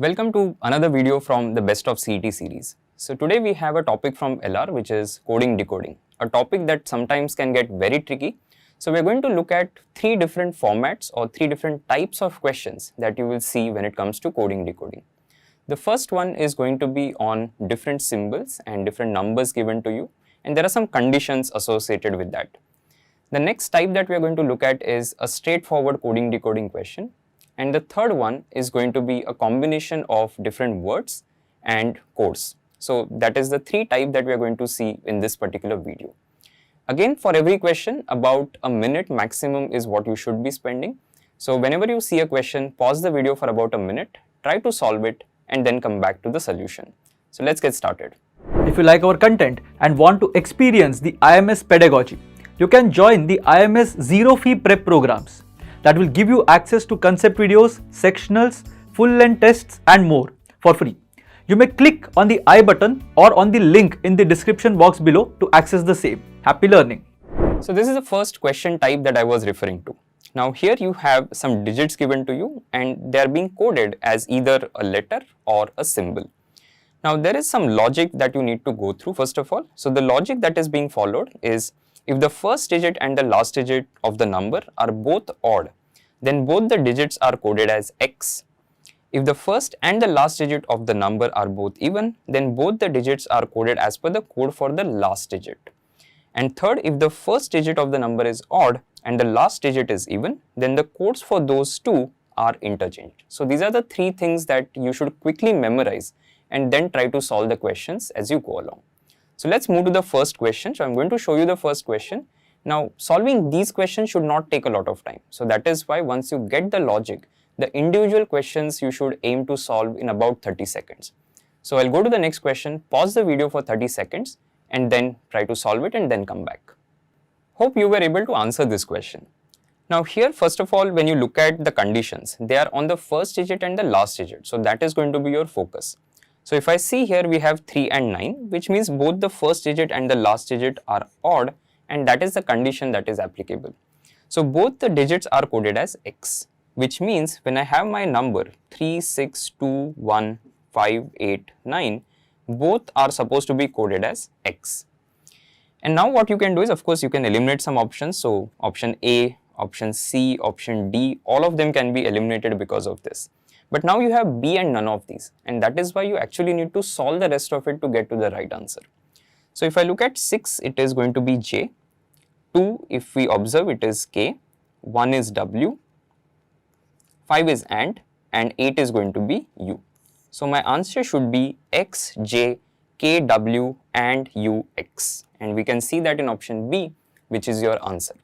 Welcome to another video from the Best of CET series. So today we have a topic from LR, which is coding decoding, a topic that sometimes can get very tricky. So we're going to look at three different formats or three different types of questions that you will see when it comes to coding decoding. The first one is going to be on different symbols and different numbers given to you, and there are some conditions associated with that. The next type that we are going to look at is a straightforward coding decoding question. And the third one is going to be a combination of different words and codes. So that is the three types that we are going to see in this particular video. Again, for every question, about a minute maximum is what you should be spending. So whenever you see a question, pause the video for about a minute, try to solve it, and then come back to the solution. So let's get started. If you like our content and want to experience the IMS pedagogy, you can join the IMS Zero Fee Prep programs that will give you access to concept videos, sectionals, full-length tests and more for free. You may click on the I button or on the link in the description box below to access the same. Happy learning! So this is the first question type that I was referring to. Now here you have some digits given to you and they are being coded as either a letter or a symbol. Now there is some logic that you need to go through first of all. So the logic that is being followed is if the first digit and the last digit of the number are both odd, then both the digits are coded as X. If the first and the last digit of the number are both even, then both the digits are coded as per the code for the last digit. And third, if the first digit of the number is odd and the last digit is even, then the codes for those two are interchanged. So these are the three things that you should quickly memorize and then try to solve the questions as you go along. So let's move to the first question. So I'm going to show you the first question. Now solving these questions should not take a lot of time. So that is why once you get the logic, the individual questions you should aim to solve in about 30 seconds. So I'll go to the next question, pause the video for 30 seconds and then try to solve it and then come back. Hope you were able to answer this question. Now here first of all when you look at the conditions, they are on the first digit and the last digit. So that is going to be your focus. So if I see here we have 3 and 9, which means both the first digit and the last digit are odd, and that is the condition that is applicable. So both the digits are coded as X, which means when I have my number 3, 6, 2, 1, 5, 8, 9, both are supposed to be coded as X. And now what you can do is, of course, you can eliminate some options. So option A, option C, option D, all of them can be eliminated because of this. But now you have B and none of these, and that is why you actually need to solve the rest of it to get to the right answer. So if I look at 6, it is going to be J, 2 if we observe it is K, 1 is W, 5 is and 8 is going to be U. So my answer should be X, J, K, W and U, X, and we can see that in option B, which is your answer.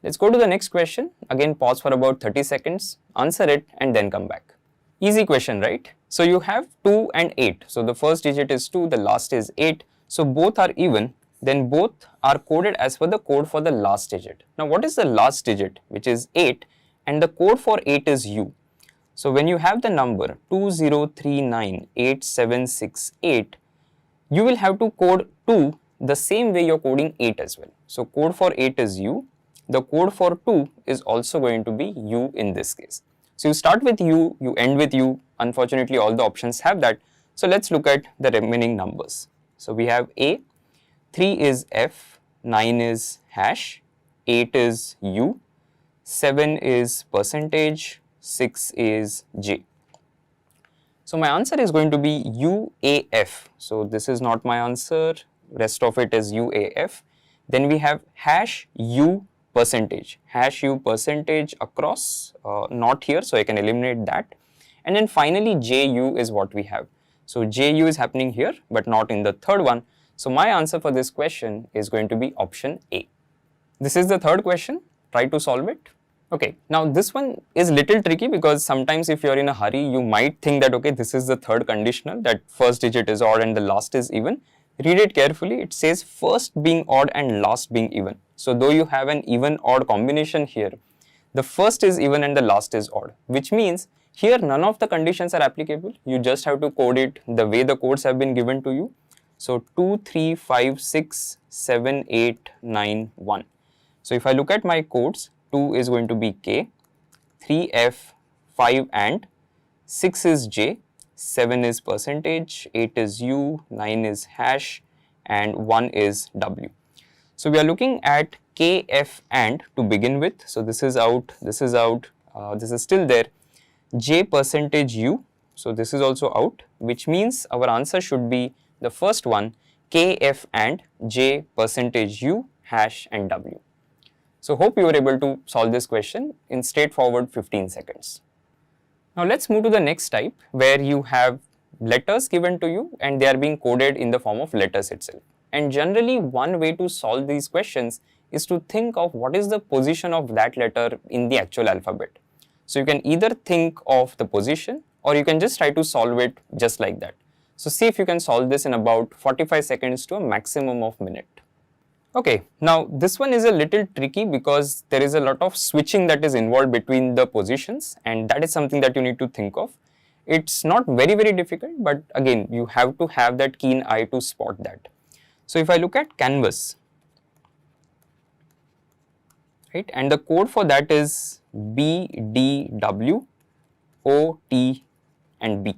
Let's go to the next question. Again pause for about 30 seconds, answer it and then come back. Easy question, right? So you have 2 and 8. So the first digit is 2, the last is 8. So both are even, then both are coded as per the code for the last digit. Now what is the last digit, which is 8, and the code for 8 is U. So when you have the number 20398768, you will have to code 2 the same way you're coding 8 as well. So code for 8 is U. The code for 2 is also going to be U in this case. So you start with U, you end with U. Unfortunately, all the options have that. So let's look at the remaining numbers. So we have A, 3 is F, 9 is hash, 8 is U, 7 is percentage, 6 is J. So my answer is going to be UAF. So this is not my answer. Rest of it is UAF. Then we have hash U percentage, hash U percentage across, not here, so I can eliminate that. And then finally JU is what we have. So JU is happening here, but not in the third one. So my answer for this question is going to be option A. This is the third question. Try to solve it. Okay, now this one is little tricky because sometimes if you're in a hurry, you might think that, okay, this is the third conditional, that first digit is odd and the last is even. Read it carefully. It says first being odd and last being even. So though you have an even odd combination here, the first is even and the last is odd, which means here none of the conditions are applicable. You just have to code it the way the codes have been given to you. So 2, 3, 5, 6, 7, 8, 9, 1. So if I look at my codes, 2 is going to be K, 3F, 5 and 6 is J, 7 is percentage, 8 is U, 9 is hash, and 1 is W. So we are looking at K, F, and to begin with. So this is out, this is out, this is still there. J percentage U, so this is also out, which means our answer should be the first one, K, F, and J percentage U, hash, and W. So hope you were able to solve this question in straightforward 15 seconds. Now let's move to the next type, where you have letters given to you and they are being coded in the form of letters itself. And generally one way to solve these questions is to think of what is the position of that letter in the actual alphabet. So you can either think of the position or you can just try to solve it just like that. So see if you can solve this in about 45 seconds to a maximum of minute. Okay, now this one is a little tricky because there is a lot of switching that is involved between the positions, and that is something that you need to think of. It's not very difficult, but again you have to have that keen eye to spot that. So if I look at canvas, right, and the code for that is B, D, W, O, T, and B.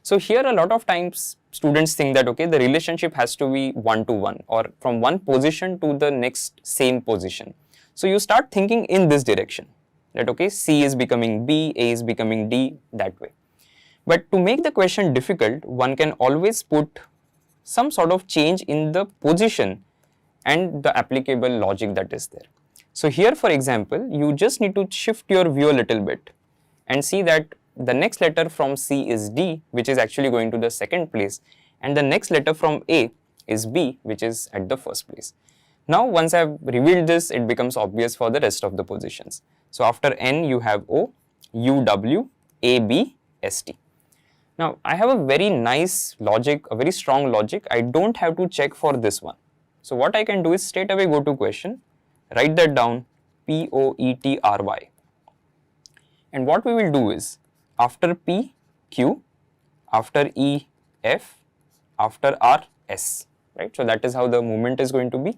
So here a lot of times students think that okay, the relationship has to be 1 to 1 or from one position to the next same position. So you start thinking in this direction that okay, C is becoming B, A is becoming D, that way. But to make the question difficult, one can always put some sort of change in the position and the applicable logic that is there. So here for example, you just need to shift your view a little bit and see that the next letter from C is D, which is actually going to the second place, and the next letter from A is B, which is at the first place. Now once I have revealed this, it becomes obvious for the rest of the positions. So after N you have O, U, W, A, B, S, T. Now I have a very nice logic, a very strong logic. I don't have to check for this one. So what I can do is straight away go to question, write that down, P-O-E-T-R-Y. And what we will do is, after P, Q, after E, F, after R, S, right? So that is how the movement is going to be.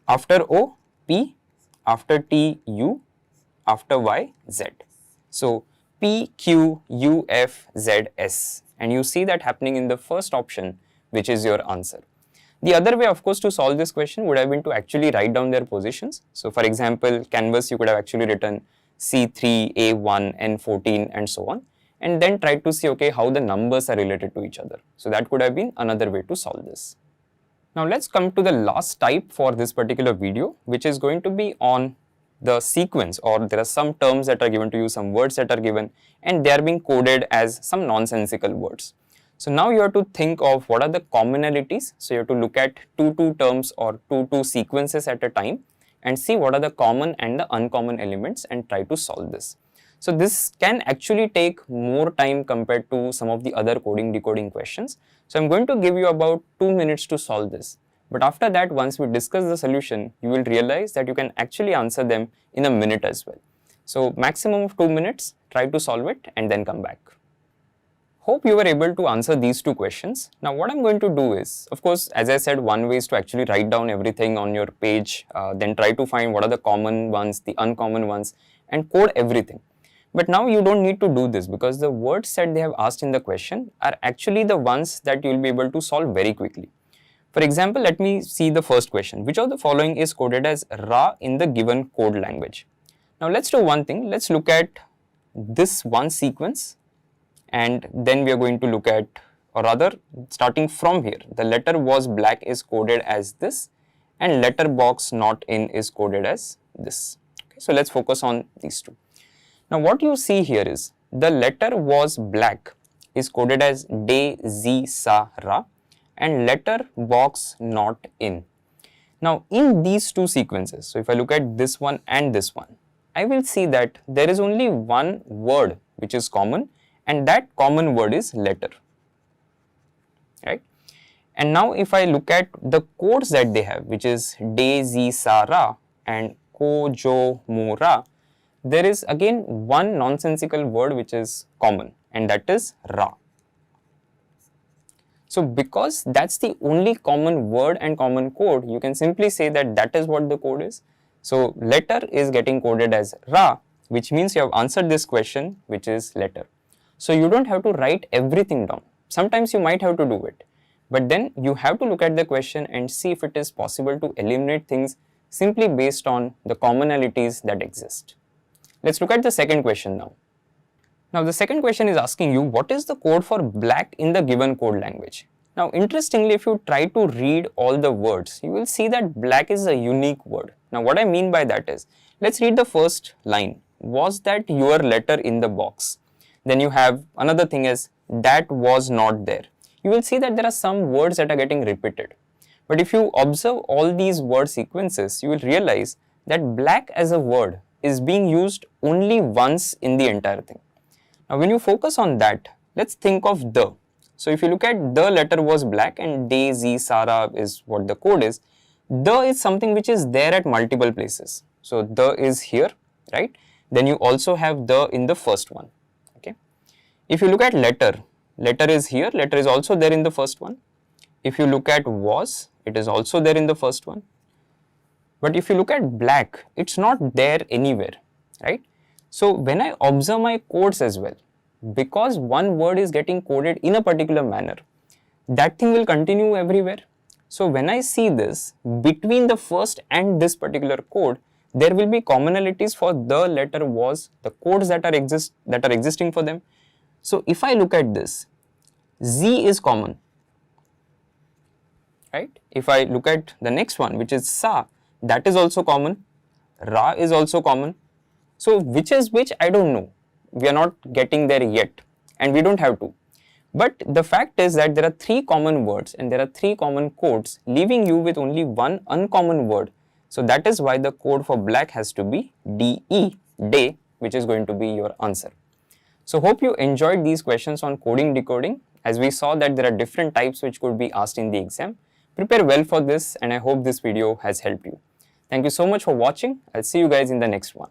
After O, P, after T, U, after Y, Z. So P, Q, U, F, Z, S. And you see that happening in the first option, which is your answer. The other way, of course, to solve this question would have been to actually write down their positions. So for example, canvas, you could have actually written C3, A1, N14, and so on, and then try to see, okay, how the numbers are related to each other. So that could have been another way to solve this. Now let's come to the last type for this particular video, which is going to be on the sequence, or there are some terms that are given to you, some words that are given, and they are being coded as some nonsensical words. So now you have to think of what are the commonalities. So you have to look at two terms or two sequences at a time and see what are the common and the uncommon elements and try to solve this. So this can actually take more time compared to some of the other coding decoding questions. So I'm going to give you about 2 minutes to solve this. But after that, once we discuss the solution, you will realize that you can actually answer them in a minute as well. So maximum of 2 minutes, try to solve it and then come back. Hope you were able to answer these two questions. Now what I'm going to do is, of course, as I said, one way is to actually write down everything on your page, then try to find what are the common ones, the uncommon ones, and code everything. But now you don't need to do this because the words that they have asked in the question are actually the ones that you will be able to solve very quickly. For example, let me see the first question. Which of the following is coded as Ra in the given code language? Now let's do one thing. Let's look at this one sequence. And then we are going to look at, or rather starting from here, the letter was black is coded as this and letter box not in is coded as this. Okay, so let's focus on these two. Now what you see here is the letter was black is coded as De, Z, Sa, Ra and letter box not in. Now in these two sequences, so if I look at this one and this one, I will see that there is only one word which is common, and that common word is letter, right? And now if I look at the codes that they have, which is De, Z, Sa, Ra and Ko, Jo, Mo, Ra, there is again one nonsensical word which is common, and that is Ra. So because that's the only common word and common code, you can simply say that that is what the code is. So letter is getting coded as Ra, which means you have answered this question, which is letter. So you don't have to write everything down. Sometimes you might have to do it. But then you have to look at the question and see if it is possible to eliminate things simply based on the commonalities that exist. Let's look at the second question now. Now the second question is asking you, what is the code for black in the given code language? Now interestingly, if you try to read all the words, you will see that black is a unique word. Now what I mean by that is, let's read the first line. Was that your letter in the box? Then you have another thing is, that was not there. You will see that there are some words that are getting repeated. But if you observe all these word sequences, you will realize that black as a word is being used only once in the entire thing. Now when you focus on that, let's think of the. So if you look at the letter was black and Daisy, Sarah is what the code is. The is something which is there at multiple places. So the is here, right? Then you also have the in the first one, okay? If you look at letter, letter is here, letter is also there in the first one. If you look at was, it is also there in the first one. But if you look at black, it's not there anywhere, right? So when I observe my codes as well, because one word is getting coded in a particular manner, that thing will continue everywhere. So when I see this, between the first and this particular code, there will be commonalities for the letter was, the codes that are existing for them. So if I look at this, Z is common, right? If I look at the next one, which is Sa, that is also common. Ra is also common. So which is which, I don't know. We are not getting there yet and we don't have to. But the fact is that there are three common words and there are three common codes, leaving you with only one uncommon word. So that is why the code for black has to be DE, day, which is going to be your answer. So hope you enjoyed these questions on coding decoding, as we saw that there are different types which could be asked in the exam. Prepare well for this and I hope this video has helped you. Thank you so much for watching. I'll see you guys in the next one.